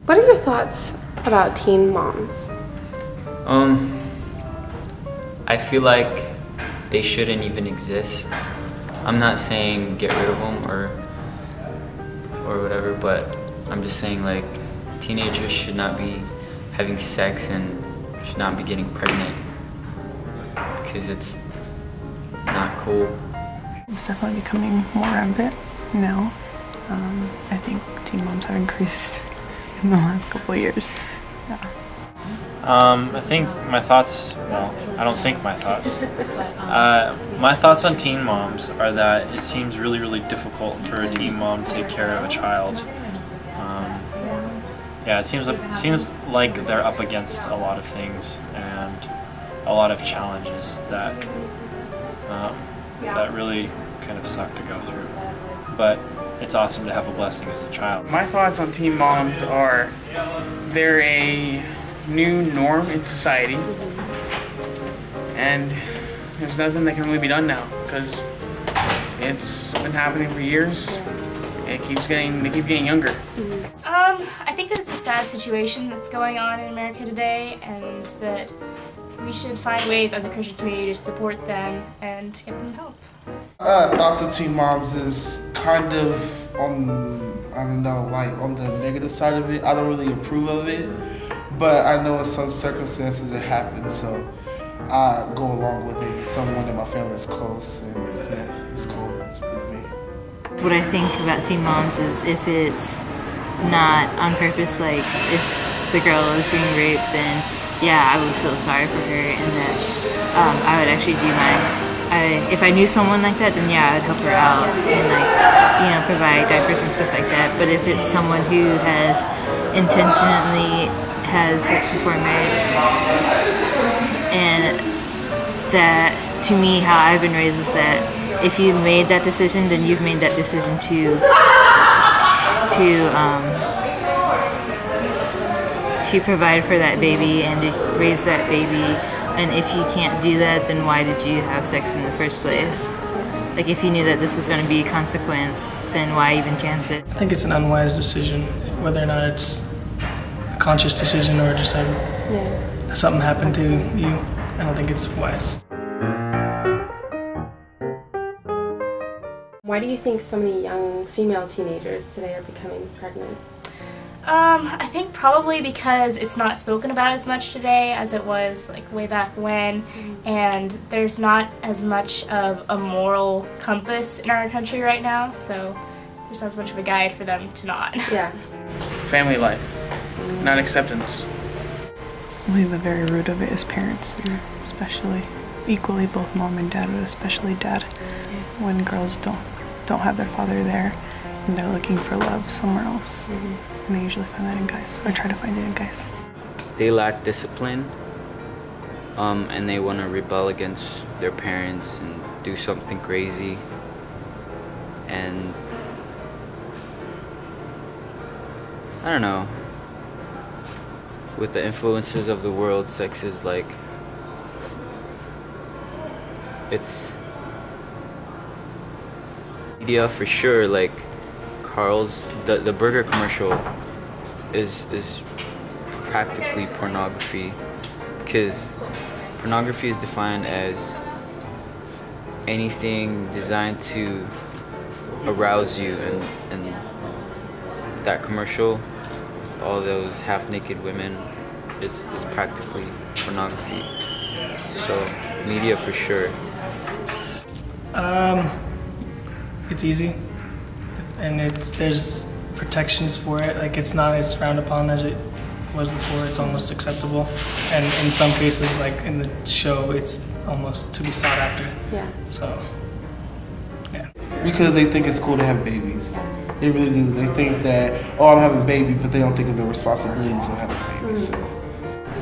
What are your thoughts about teen moms? I feel like they shouldn't even exist. I'm not saying get rid of them or whatever, but I'm just saying like teenagers should not be having sex and should not be getting pregnant because it's not cool. It's definitely becoming more rampant now. I think teen moms have increased in the last couple of years. Yeah. I think my thoughts, well, I don't think my thoughts. My thoughts on teen moms are that it seems really, really difficult for a teen mom to take care of a child. Yeah, it seems like they're up against a lot of things and a lot of challenges that that really kind of suck to go through. But it's awesome to have a blessing as a child. My thoughts on teen moms are they're a new norm in society, and there's nothing that can really be done now because it's been happening for years. They keep getting younger. I think that it's a sad situation that's going on in America today, and that we should find ways as a Christian community to support them and get them help. Thoughts of teen moms is kind of on, I don't know, like on the negative side of it. I don't really approve of it, but I know in some circumstances it happens, so I go along with it if someone in my family is close, and yeah, it's cool with me. What I think about teen moms is if it's not on purpose, like if the girl is being raped, then yeah, I would feel sorry for her, and that I would actually do if I knew someone like that, then yeah, I would help her out and like, you know, provide diapers and stuff like that. But if it's someone who has intentionally had sex before marriage, and that, to me, how I've been raised is that if you made that decision, then you've made that decision to provide for that baby and to raise that baby. And if you can't do that, then why did you have sex in the first place? Like, if you knew that this was going to be a consequence, then why even chance it? I think it's an unwise decision, whether or not it's a conscious decision or just something happened to you. I don't think it's wise. Why do you think so many young female teenagers today are becoming pregnant? I think probably because it's not spoken about as much today as it was like way back when, and there's not as much of a moral compass in our country right now, so there's not as much of a guide for them to not. Yeah. Family life, not acceptance. I believe the very root of it is parents, especially equally both mom and dad, but especially dad. When girls don't have their father there, and they're looking for love somewhere else. And they usually find that in guys, or try to find it in guys. They lack discipline, and they want to rebel against their parents and do something crazy. And I don't know, with the influences of the world, sex is like, it's media for sure. Like Carl's, the burger commercial is practically pornography, because pornography is defined as anything designed to arouse you, and that commercial with all those half-naked women is practically pornography. So media for sure. It's easy, and there's protections for it. Like, it's not as frowned upon as it was before. It's almost acceptable, and in some cases, like in the show, it's almost to be sought after. Yeah. So, yeah. Because they think it's cool to have babies. They really do. They think that, oh, I'm having a baby, but they don't think of the responsibilities of having a baby. So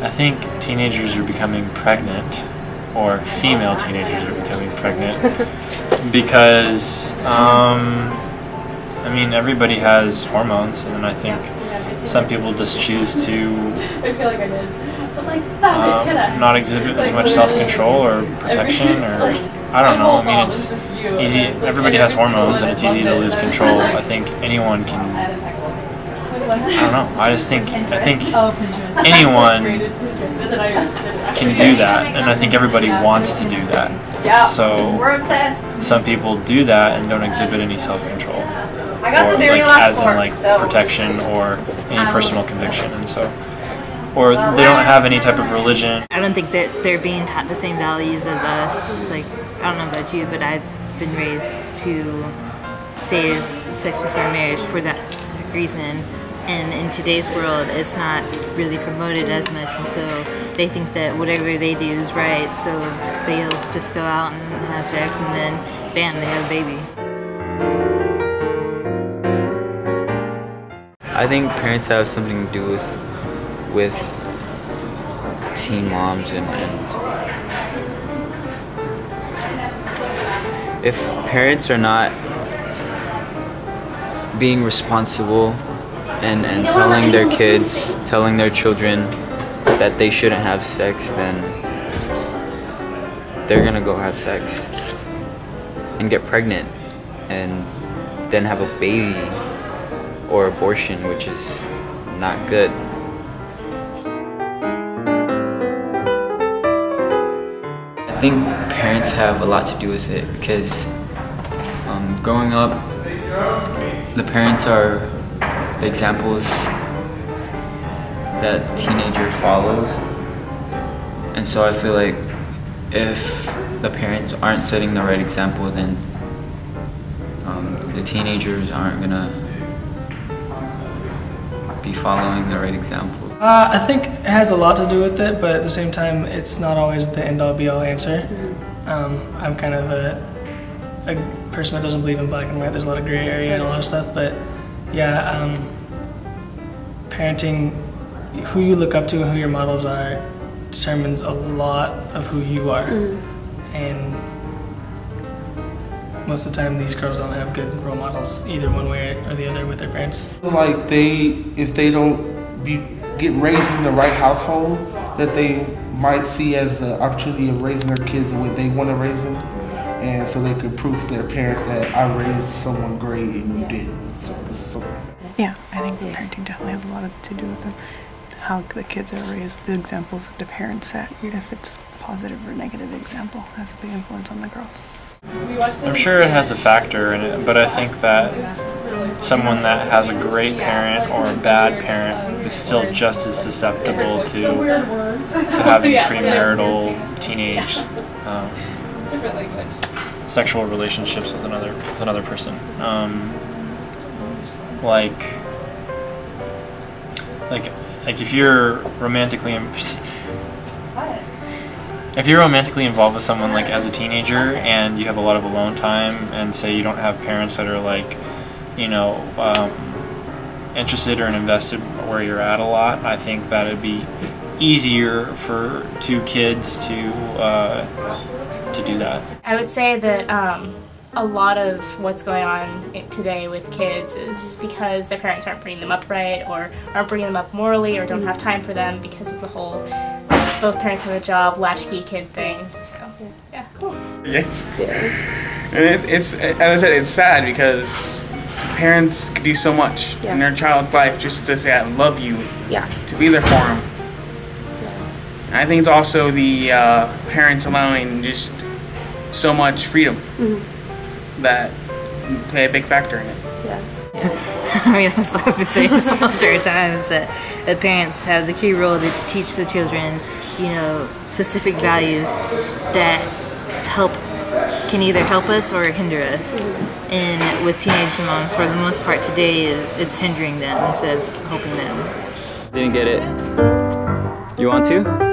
I think teenagers are becoming pregnant, or female teenagers are becoming pregnant, because, I mean, everybody has hormones, and I think some people just choose to not exhibit as much self-control or protection, or I don't know. I mean, it's easy. Everybody has hormones, and it's easy to lose control. I think anyone can don't know. I think anyone can do that, and I think everybody wants to do that. So some people do that and don't exhibit any self-control, or as in protection or any personal conviction, and so. Or they don't have any type of religion. I don't think that they're being taught the same values as us. Like, I don't know about you, but I've been raised to save sex before marriage for that specific reason. And in today's world, it's not really promoted as much, and so they think that whatever they do is right, so they'll just go out and have sex, and then bam, they have a baby. I think parents have something to do with teen moms, and if parents are not being responsible and telling their kids, telling their children that they shouldn't have sex, then they're gonna go have sex and get pregnant and then have a baby or abortion, which is not good. I think parents have a lot to do with it, because growing up, the parents are the examples that the teenager follows, and so I feel like if the parents aren't setting the right example, then the teenagers aren't gonna be following the right example. I think it has a lot to do with it, but at the same time, it's not always the end-all be-all answer. I'm kind of a person that doesn't believe in black and white. There's a lot of gray area and a lot of stuff, but yeah, parenting, who you look up to and who your models are determines a lot of who you are. And most of the time, these girls don't have good role models either one way or the other with their parents. Like if they don't get raised in the right household, that they might see as the opportunity of raising their kids the way they want to raise them, and so they could prove to their parents that I raised someone great and you didn't. So this is something. Yeah, I think parenting definitely has a lot to do with them. How the kids are raised, the examples that the parents set, if it's positive or negative example, has a big influence on the girls. I'm sure it has a factor in it, but I think that someone that has a great parent or a bad parent is still just as susceptible to having premarital, teenage sexual relationships with another person. Like if you're romantically involved with someone like as a teenager and you have a lot of alone time, and say you don't have parents that are like, you know, interested or invested where you're at a lot, I think that it'd be easier for two kids to do that. I would say that a lot of what's going on today with kids is because their parents aren't bringing them up right, or aren't bringing them up morally, or don't have time for them because of the whole both parents have a job, latchkey kid thing. So, yeah. Yes. And it's, as I said, it's sad because parents could do so much in their child's life just to say, I love you, to be there for them. I think it's also the parents allowing just so much freedom that play a big factor in it. I mean, that's what I've been saying this whole entire time, is that the parents have the key role to teach the children, you know, specific values that can either help us or hinder us. And with teenage moms, for the most part today, it's hindering them instead of helping them. Didn't get it. You want to?